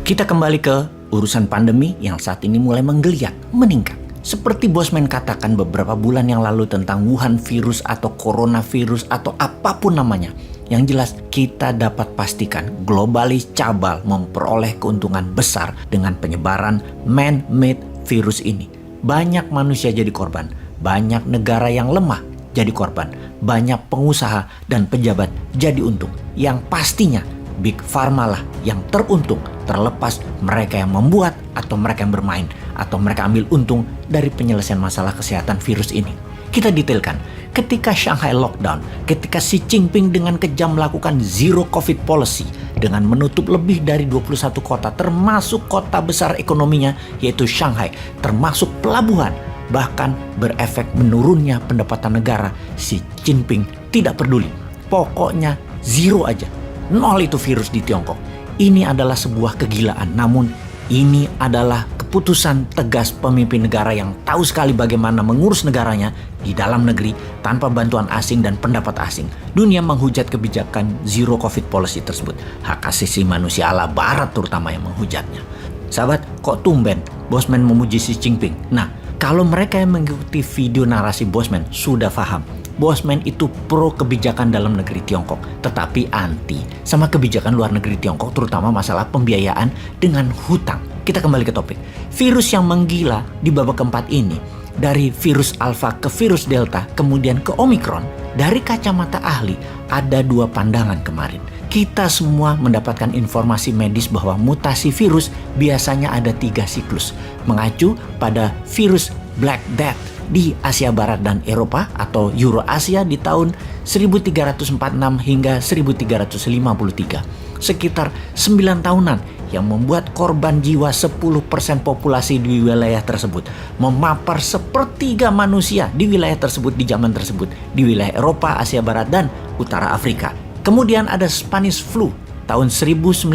Kita kembali ke urusan pandemi yang saat ini mulai menggeliat, meningkat. Seperti Bosman katakan beberapa bulan yang lalu tentang Wuhan virus atau coronavirus atau apapun namanya. Yang jelas kita dapat pastikan globalis cabal memperoleh keuntungan besar dengan penyebaran man-made virus ini. Banyak manusia jadi korban, banyak negara yang lemah jadi korban, banyak pengusaha dan pejabat jadi untung. Yang pastinya Big Pharma lah yang teruntung, terlepas mereka yang membuat atau mereka yang bermain atau mereka ambil untung dari penyelesaian masalah kesehatan virus ini. Kita detailkan, ketika Shanghai lockdown, ketika Xi Jinping dengan kejam melakukan zero covid policy dengan menutup lebih dari 21 kota termasuk kota besar ekonominya yaitu Shanghai, termasuk pelabuhan, bahkan berefek menurunnya pendapatan negara, Xi Jinping tidak peduli. Pokoknya zero aja. Nol itu virus di Tiongkok. Ini adalah sebuah kegilaan, namun ini adalah keputusan tegas pemimpin negara yang tahu sekali bagaimana mengurus negaranya di dalam negeri tanpa bantuan asing dan pendapat asing. Dunia menghujat kebijakan zero covid policy tersebut. Hak asasi manusia ala barat terutama yang menghujatnya. Sahabat, kok tumben Bosman memuji Xi Jinping? Nah, kalau mereka yang mengikuti video narasi Bosman sudah paham, Bosman itu pro kebijakan dalam negeri Tiongkok, tetapi anti sama kebijakan luar negeri Tiongkok, terutama masalah pembiayaan dengan hutang. Kita kembali ke topik. Virus yang menggila di babak keempat ini, dari virus Alpha ke virus Delta, kemudian ke Omicron, dari kacamata ahli, ada dua pandangan kemarin. Kita semua mendapatkan informasi medis bahwa mutasi virus biasanya ada 3 siklus, mengacu pada virus Black Death di Asia Barat dan Eropa atau Eurasia di tahun 1346 hingga 1353. Sekitar 9 tahunan yang membuat korban jiwa 10% populasi di wilayah tersebut. Memapar sepertiga manusia di wilayah tersebut di zaman tersebut. Di wilayah Eropa, Asia Barat, dan Utara Afrika. Kemudian ada Spanish flu tahun 1918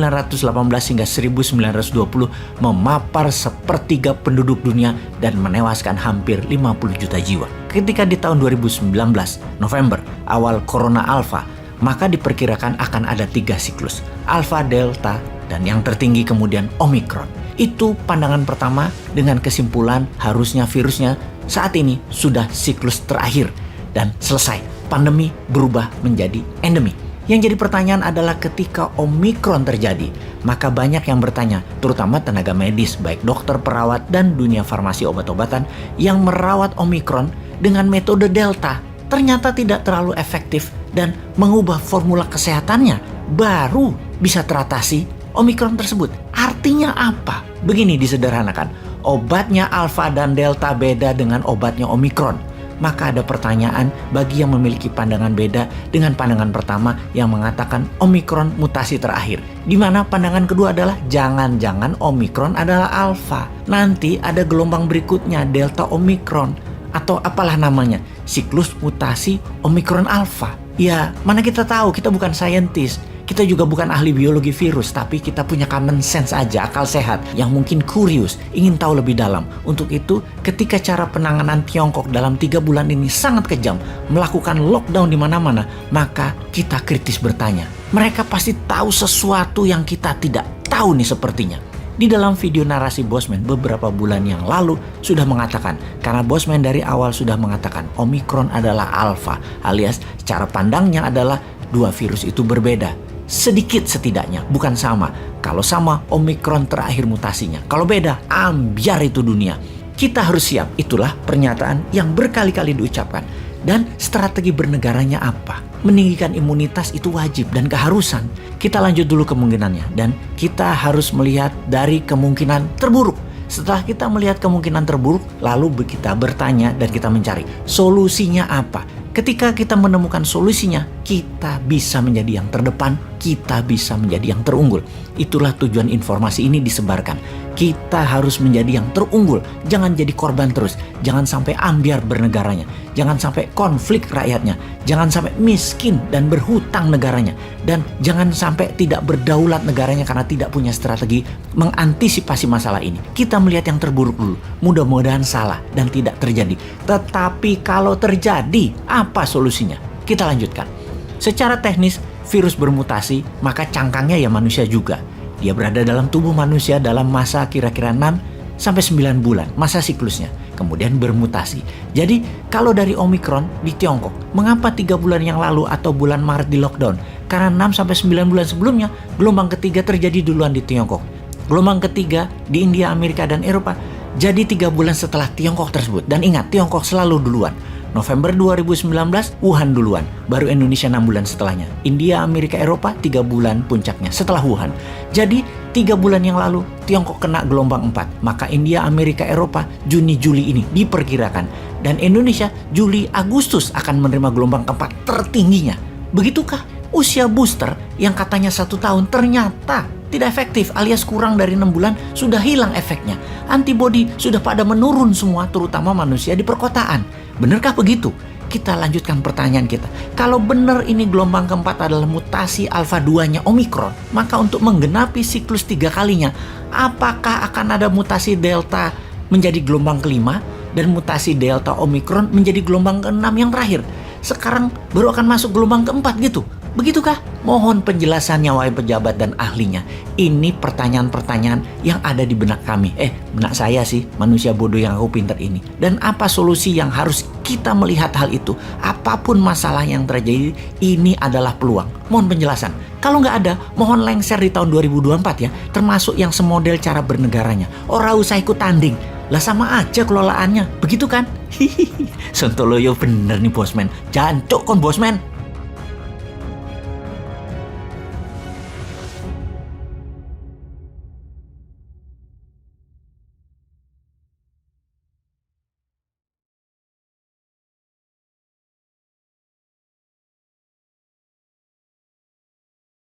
hingga 1920 memapar sepertiga penduduk dunia dan menewaskan hampir 50 juta jiwa. Ketika di tahun 2019 November awal Corona Alpha, maka diperkirakan akan ada 3 siklus, Alpha, Delta, dan yang tertinggi kemudian Omicron. Itu pandangan pertama dengan kesimpulan harusnya virusnya saat ini sudah siklus terakhir dan selesai. Pandemi berubah menjadi endemi. Yang jadi pertanyaan adalah ketika Omicron terjadi, maka banyak yang bertanya, terutama tenaga medis, baik dokter, perawat, dan dunia farmasi obat-obatan yang merawat Omicron dengan metode Delta ternyata tidak terlalu efektif dan mengubah formula kesehatannya baru bisa teratasi Omicron tersebut. Artinya apa? Begini disederhanakan, obatnya Alpha dan Delta beda dengan obatnya Omicron. Maka ada pertanyaan bagi yang memiliki pandangan beda dengan pandangan pertama yang mengatakan Omicron mutasi terakhir. Di mana pandangan kedua adalah jangan-jangan Omicron adalah Alpha. Nanti ada gelombang berikutnya Delta Omicron atau apalah namanya, siklus mutasi Omicron Alpha. Ya, mana kita tahu, kita bukan saintis. Kita juga bukan ahli biologi virus, tapi kita punya common sense aja, akal sehat, yang mungkin curious, ingin tahu lebih dalam. Untuk itu, ketika cara penanganan Tiongkok dalam 3 bulan ini sangat kejam, melakukan lockdown di mana-mana, maka kita kritis bertanya, mereka pasti tahu sesuatu yang kita tidak tahu nih sepertinya. Di dalam video narasi Bosman beberapa bulan yang lalu sudah mengatakan, karena Bosman dari awal sudah mengatakan Omicron adalah Alpha, alias cara pandangnya adalah 2 virus itu berbeda. Sedikit setidaknya, bukan sama. Kalau sama, Omicron terakhir mutasinya. Kalau beda, ambiar itu dunia. Kita harus siap, itulah pernyataan yang berkali-kali diucapkan. Dan strategi bernegaranya apa? Meninggikan imunitas itu wajib dan keharusan. Kita lanjut dulu kemungkinannya. Dan kita harus melihat dari kemungkinan terburuk. Setelah kita melihat kemungkinan terburuk, lalu kita bertanya dan kita mencari solusinya apa. Ketika kita menemukan solusinya, kita bisa menjadi yang terdepan, kita bisa menjadi yang terunggul. Itulah tujuan informasi ini disebarkan. Kita harus menjadi yang terunggul, jangan jadi korban terus. Jangan sampai ambiar bernegaranya, jangan sampai konflik rakyatnya, jangan sampai miskin dan berhutang negaranya, dan jangan sampai tidak berdaulat negaranya karena tidak punya strategi mengantisipasi masalah ini. Kita melihat yang terburuk dulu, mudah-mudahan salah dan tidak terjadi. Tetapi kalau terjadi, apa solusinya? Kita lanjutkan. Secara teknis, virus bermutasi, maka cangkangnya ya manusia juga. Dia berada dalam tubuh manusia dalam masa kira-kira 6 sampai 9 bulan, masa siklusnya. Kemudian bermutasi. Jadi kalau dari Omicron di Tiongkok, mengapa 3 bulan yang lalu atau bulan Maret di lockdown? Karena 6 sampai 9 bulan sebelumnya, gelombang ketiga terjadi duluan di Tiongkok. Gelombang ketiga di India, Amerika, dan Eropa jadi 3 bulan setelah Tiongkok tersebut. Dan ingat, Tiongkok selalu duluan. November 2019, Wuhan duluan. Baru Indonesia 6 bulan setelahnya. India, Amerika, Eropa 3 bulan puncaknya setelah Wuhan. Jadi 3 bulan yang lalu Tiongkok kena gelombang 4. Maka India, Amerika, Eropa Juni, Juli ini diperkirakan. Dan Indonesia Juli, Agustus akan menerima gelombang keempat tertingginya. Begitukah usia booster yang katanya 1 tahun ternyata tidak efektif alias kurang dari 6 bulan sudah hilang efeknya. Antibodi sudah pada menurun semua, terutama manusia di perkotaan. Benarkah begitu? Kita lanjutkan pertanyaan kita. Kalau benar ini gelombang keempat adalah mutasi alfa 2-nya Omicron, maka untuk menggenapi siklus 3 kalinya, apakah akan ada mutasi delta menjadi gelombang kelima dan mutasi delta Omicron menjadi gelombang ke-6 yang terakhir? Sekarang baru akan masuk gelombang keempat gitu. Begitukah? Mohon penjelasannya wahai pejabat dan ahlinya. Ini pertanyaan-pertanyaan yang ada di benak kami. Benak saya sih, manusia bodoh yang aku pintar ini. Dan apa solusi yang harus kita melihat hal itu? Apapun masalah yang terjadi, ini adalah peluang. Mohon penjelasan. Kalau nggak ada, mohon lengser di tahun 2024 ya. Termasuk yang semodel cara bernegaranya. Ora usah ikut tanding. Lah sama aja kelolaannya. Begitu kan? Sontoloyo bener nih bosman. Jancuk kon bosman.